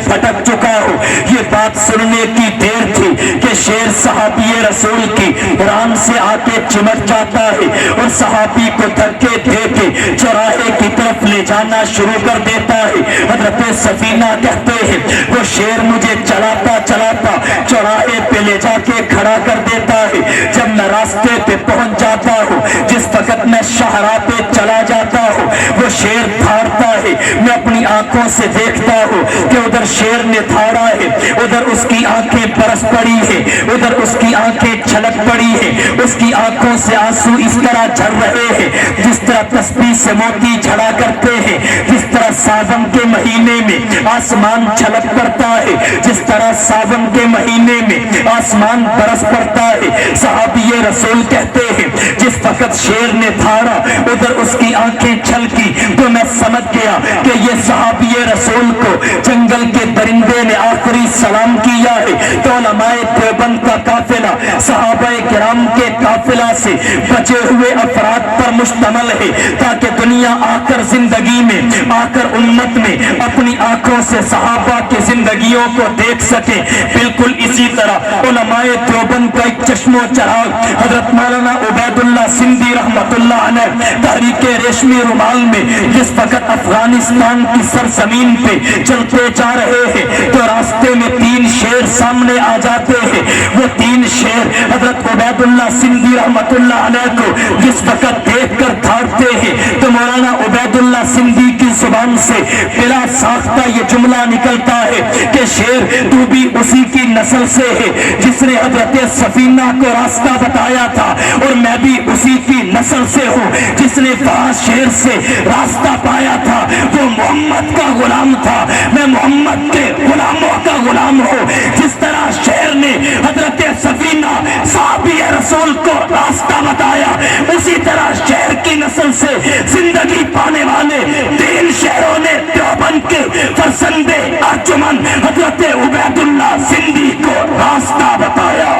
پھٹک چکا ہو۔ یہ بات سننے کی دیر تھی کہ شیر صحابی رسول کی ران سے آ کے چمٹ جاتا ہے اور صحابی کو دھکے دے کے چوراہے کی طرف لے جانا شروع کر دیتا ہے۔ حضرت سفینہ کہتے ہیں وہ شیر مجھے چلاتا چلاتا چوراہے پہ لے جا کے کھڑا کر دیتا ہے۔ جب میں راستے پہ پہنچ جاتا ہوں، جس وقت میں شاہراہ پہ چلا جاتا ہوں، وہ شیر دھاڑتا ہے۔ میں اپنی آنکھوں سے دیکھتا ہوں کہ ادھر شیر نے دھاڑا ہے، ادھر اس کی آنکھیں برس پڑی ہے، ادھر اس کی آنکھیں چھلک پڑی ہے، اس کی آنکھوں سے آنسو اس طرح جھر رہے ہیں جس طرح تسبیح سے موتی جھڑا کرتے ہیں، جس طرح ساون کے مہینے میں آسمان چھلک پڑتا ہے، جس طرح ساون کے مہینے میں آسمان برس پڑتا ہے۔ صحابی رسول کہتے ہیں جس وقت شیر نے دھاڑا ادھر اس کی آنکھیں چھلکی تو میں سمجھ گیا کہ یہ صحابی رسول کو جنگل کے درندے نے آخری سلام کیا ہے۔ تو علماء دیوبند کا قافلہ صحابہ کرام کے قافلہ سے بچے ہوئے افراد پر مشتمل ہے تاکہ دنیا آ کر زندگی میں آ کر امت میں اپنی آنکھوں سے صحابہ کی زندگیوں کو دیکھ سکے۔ بالکل اسی طرح علماء دیوبند کا ایک چشم و چراغ حضرت مولانا عبید اللہ سندھی رحمت اللہ علیہ تحریک ریشمی رومال میں جس وقت افغانستان کی سرزمین پہ چلتے جا رہے ہیں تو راستے میں 3 شیر سامنے آ جاتے ہیں۔ وہ 3 شیر حضرت عبید اللہ سندھی رحمت اللہ علیہ کو جس وقت دیکھ کر دھاڑتے ہیں تو مولانا عبید اللہ سندھی کی زبان سے بلا ساختہ یہ جملہ نکلتا ہے کہ شیر تو بھی اسی کی نسل سے ہے جس نے حضرت سفینہ کو راستہ بتایا تھا، اور میں بھی اسی کی نسل سے ہوں جس نے وہاں شیر سے راستہ پایا تھا۔ وہ محمد کا غلام تھا، میں محمد کے غلاموں کا غلام ہوں۔ جس طرح شیر نے حضرت سفینہ صحابی رسول کو راستہ بتایا، اسی طرح شیر کی نسل سے زندگی پانے والے 3 شہروں نے دیوبند کے فرزند ارجمن حضرت عبید اللہ سندھی کو راستہ بتایا۔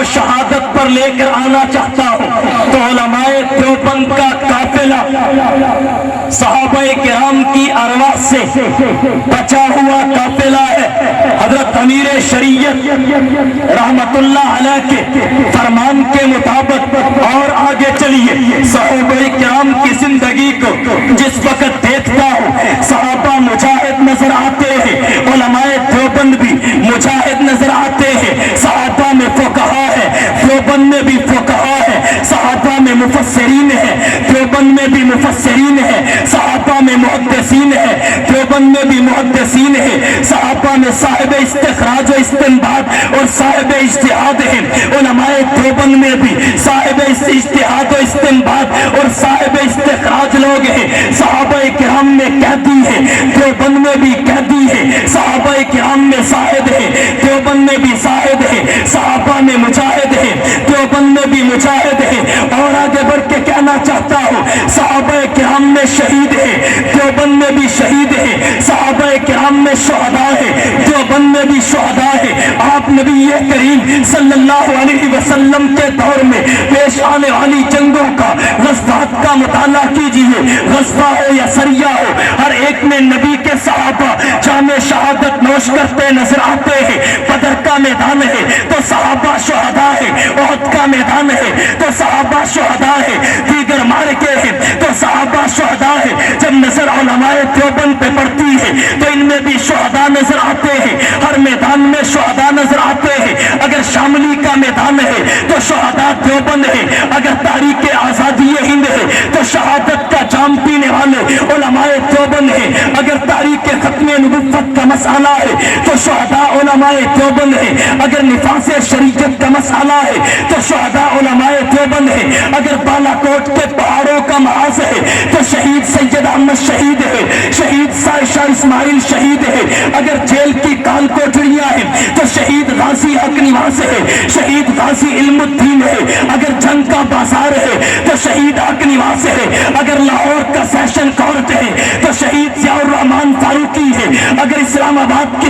شہادت پر لے کر آنا چاہتا ہوں تو علماء دیوبند کا قافلہ صحابہ کرام کی ارواح سے بچا ہوا قافلہ ہے۔ حضرت امیر شریعت رحمت اللہ علیہ کے فرمان کے مطابق اور آگے چلیے، صحابہ کرام کی زندگی کو جس وقت دیکھتا ہوں صحابہ مجاہد نظر آتے ہیں، علماء دیوبند بھی مجاہد نظر آتے ہیں، صحابہ میں فقہا ہے، دیوبند میں بھی فقہا ہے، صحابہ میں مفسرین ہے، دیوبند میں بھی مفسرین ہے، صحابہ میں محدثین ہے، دیوبند میں بھی محدثین ہے، صحابہ میں صاحب استخراج و استنباط اور صاحب اجتہاد ہے، علماء دیوبند میں بھی صاحب اجتہاد و استنباط اور صاحب استخراج لوگ ہیں، صحابہ کرام میں قیدی ہے، دیوبند میں بھی قیدی ہے، صحابہ کرام میں صاحب ہے، دیوبند میں بھی صاحب ہے، صحابہ میں مجاہد ہے، دیوبند میں بھی مجاہد ہے۔ اور آگے بڑھ کے کہنا چاہتا ہوں صحابہ کرام میں شہید ہے، دیوبند میں بھی شہید ہے، صحابہ کرام میں شہداء ہے، دیوبند میں بھی شہداء ہے۔ آپ نبی کریم صلی اللہ علیہ وسلم کے دور میں پیش آنے والی جنگوں کا غزوات کا مطالعہ کیجئے، غزوہ ہو یا سریہ ہو، ہر ایک میں نبی کے صحابہ جام شہادت نوش کرتے نظر آتے ہیں۔ بدر کا میدان ہے تو صحابہ شہداء ہے، احد کا میدان ہے تو صحابہ شہداء ہے، دیگر معرکے ہیں تو صحابہ شہداء ہے۔ جب نظر علماء دیوبند پہ پڑتی ہے تو ان میں بھی شہداء نظر آتے ہیں، ہر میدان میں شہداء نظر آتے ہیں۔ اگر شاملی کا میدان ہے تو شہداء دیوبند ہے، اگر تاریخ آزادی ہند ہے تو شہادت کا جام پینے والے علماء دیوبند ہے، اگر تاریخ ختم نبوت کا مسئلہ ہے تو شہداء علماء دیوبند ہے، اگر نفاذ شریعت کا مسئلہ ہے تو شہداء علماء دیوبند ہے، اگر بالا کوٹ کے پہاڑوں کا محاذ ہے تو شہید سید احمد شہید ہے، شہید سائشہ اسماعیل شہید ہے، اگر جیل کی کال کوٹریاں ہیں تو شہید غازی حق نواز ہے، شہید غازی علم الدین ہے، اگر جنگ کا بازار ہے تو شہید حق نواز ہے، اگر لاہور کا سیشن کورٹ ہے تو شہید ضیاء الرحمن فاروقی ہے، اگر اسلام آباد کی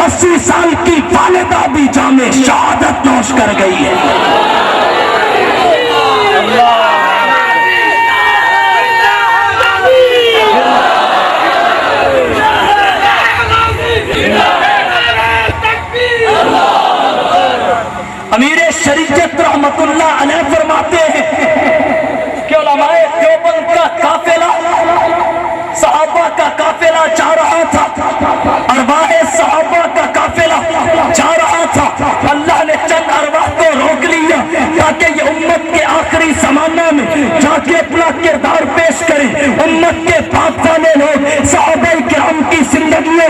80 نوش کر گئی ہے۔ امیر شریعت رحمت اللہ علیہ فرماتے ہیں کہ علماء دیوبند کا قافلہ صحابہ کا قافلہ جا رہا تھا، ارواح صحابہ کا قافلہ جا رہا تھا، اللہ نے چند ارواح کو روک لیا تاکہ یہ امت کے آخری زمانہ میں جا کے اپنا کردار پیش کریں۔ امت کے پاک والے لوگ صحابہ کرام کی زندگیوں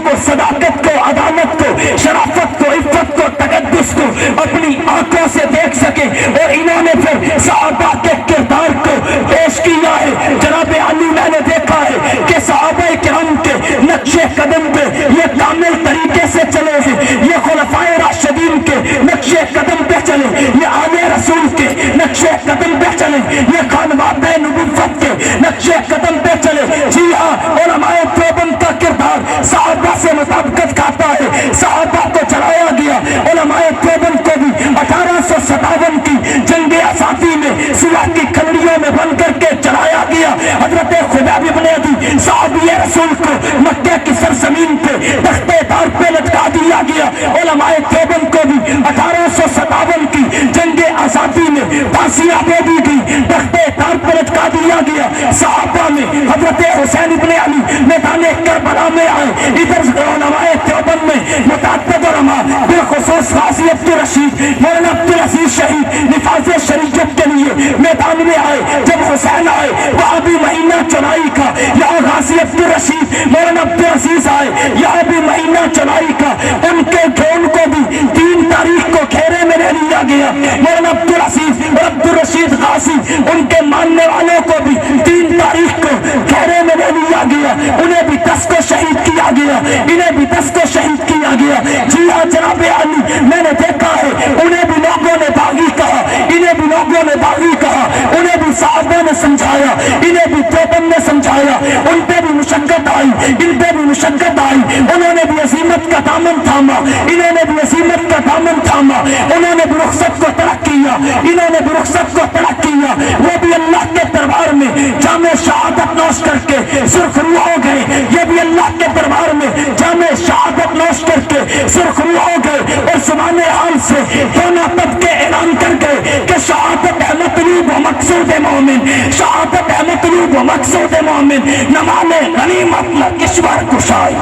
کو، صداقت کو، عدالت کو، شرافت کو، عفت کو، تقدس کو اپنی آنکھوں سے دیکھ سکے، اور انہوں نے پھر صحابہ کے کردار کو پیش کیا ہے۔ جناب علی میں نے دیکھا ہے کہ صحابہ کرام کے نقش قدم پہ یہ کامل طریقے سے چلے ہیں، یہ خلفائے راشدین کے نقش قدم پہ چلے، یہ آل رسول کے نقش قدم پہ چلے، یہ خانوادہ نبوت کے نقش قدم پہ چلے۔ جی ہاں، علماء دیوبند کا کردار صحابہ سے مطابقت کھاتا ہے، صحابہ کو چلایا گیا۔ علماء دیوبند کو بھی 1857 کی جنگ آزادی میں سلاح کی کھلڑیوں میں بن کر کے چلایا گیا۔ حضرت خبیب بن عدی صحابی رسول کو مکہ کی سرزمین پہ تختے دار پہ لٹکا دیا گیا۔ علماء دیوبند کو بھی 1857 کی جنگ آزادی میں پھانسیاں دے دی گئی، تختے دار پہ لٹکا دیا گیا۔ صحابہ میں حضرت حسین ابن علی میدان کربلا میں آئے۔ ادھر علماء دیوبند میں متعدد علماء بالخصوص غازی عبدالرشید مولانا عبدالعزیز شہید نفاذ شریعت کے لیے میدان میں آئے۔ جب حسین آئے وہاں بھی مہینہ چولائی کا، یہاں غازی عبدالرشید مولانا عبدالعزیز آئے، یہاں بھی مہینہ چولائی کا۔ ان کے گھون کو بھی 3 تاریخ کو گھیرے میں لے لیا گیا۔ مولانا عبدالعزیز اور عبدالرشید غازی ان کے ماننے والوں کو بھی 3 تاریخ کو گھیرے میں لے لیا گیا، انہیں بھی 10 کو شہید کیا گیا، انہیں بھی 10 کو شہید کیا گیا۔ جی ہاں جناب علی میں نے دیکھا ہے، انہیں بھی لوگوں نے باغی کہا، انہیں بھی لوگوں نے باغی کہا، انہیں بھی صحابہ نے سمجھایا، انہیں بھی دیوبند نے سمجھایا، ان پہ بھی مشقت آئی، ان پہ بھی مشقت آئی، انہوں نے بھی عظیمت کا دامن تھاما، انہوں نے بھی عظیمت کا دامن تھاما، انہوں نے بھی رخصت کو ترک کیا، انہوں نے بھی رخصت کو ترک کیا۔ وہ بھی اللہ کے دربار میں جامع شہادت نوش کر کے سرخرو ہو گئے، یہ بھی اللہ کے دربار میں جامع شہادت نوش کر کے سرخرو ہو گئے، اور زبان حال سے دونوں طبقے اعلان کر گئے کہ شہادت ہے مطلوب و مقصود مومن، شہادت ہے مطلوب و مقصود مومن، نمال غنیمت نہ کشور کشائی۔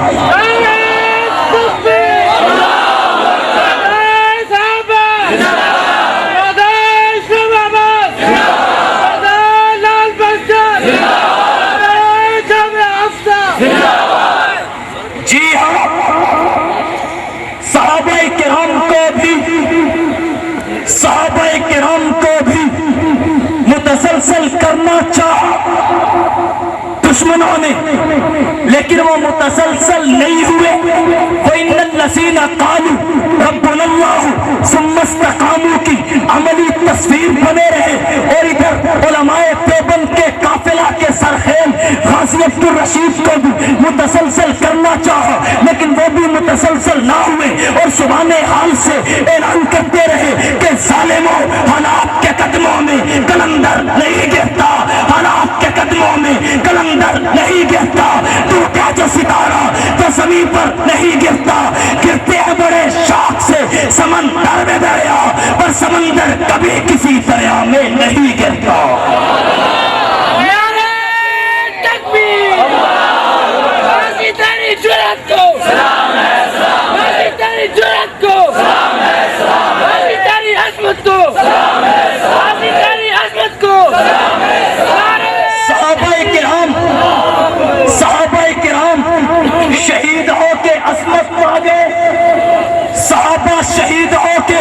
جی ہاں، صحابہ کرام کو بھی متسلسل کرنا چاہا دشمنوں نے، لیکن وہ متسلسل نہیں ہوئے۔ وَإِنَّ الَّذِينَ قَالُوا رَبُّنَا اللَّهُ ثُمَّ اسْتَقَامُوا کی عملی تصویر بنے رہے۔ اور ادھر علماء دیوبند کے قافلہ کے سرخیل غازی عبدالرشید کو بھی متسلسل کرنا چاہا، لیکن وہ بھی متسلسل نہ ہوئے، اور زبان حال سے اعلان کرتے رہے کہ ظالموں، حالات کے قدموں میں کلندر نہیں گرتا، حالات کے قدموں میں کلندر نہیں گرتا، ٹوٹا جو ستارہ تو زمین پر نہیں گرتا، گرتے ہیں بڑے شوق سے سمندر میں دریا، پر سمندر کبھی کسی دریا میں نہیں گرتا۔ صحابہ کرام شہید ہو کے عصمت پا گئے، صحابہ شہید ہو کے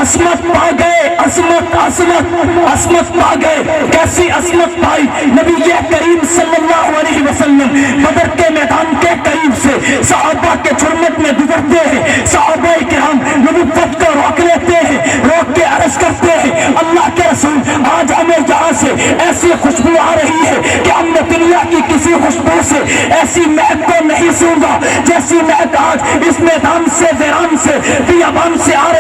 عصمت پا گئے، عصمت پا گئے۔ کیسی عصمت پائی؟ نبی کریم صلی اللہ علیہ وسلم بدر کے میدان کے قریب سے صحابہ کے جھرمٹ میں گزرتے ہیں، صحابہ کرام نبوت کو روک لیتے ہیں، روک کے عرض کرتے ہیں اللہ کے رسول آج ہمیں یہاں سے ایسی خوشبو آ رہی ہے کہ ہم نے دنیا کی کسی خوشبو سے ایسی مہک کو نہیں سونگا جیسی مہک آج اس میدان سے ویران سے بیابان سے آ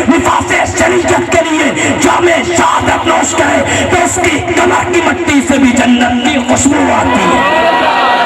نفاذ شریعت کے لیے جامع شہادت نوش کرے تو اس کی کمر کی مٹی سے بھی جنت کی خوشبو آتی ہے۔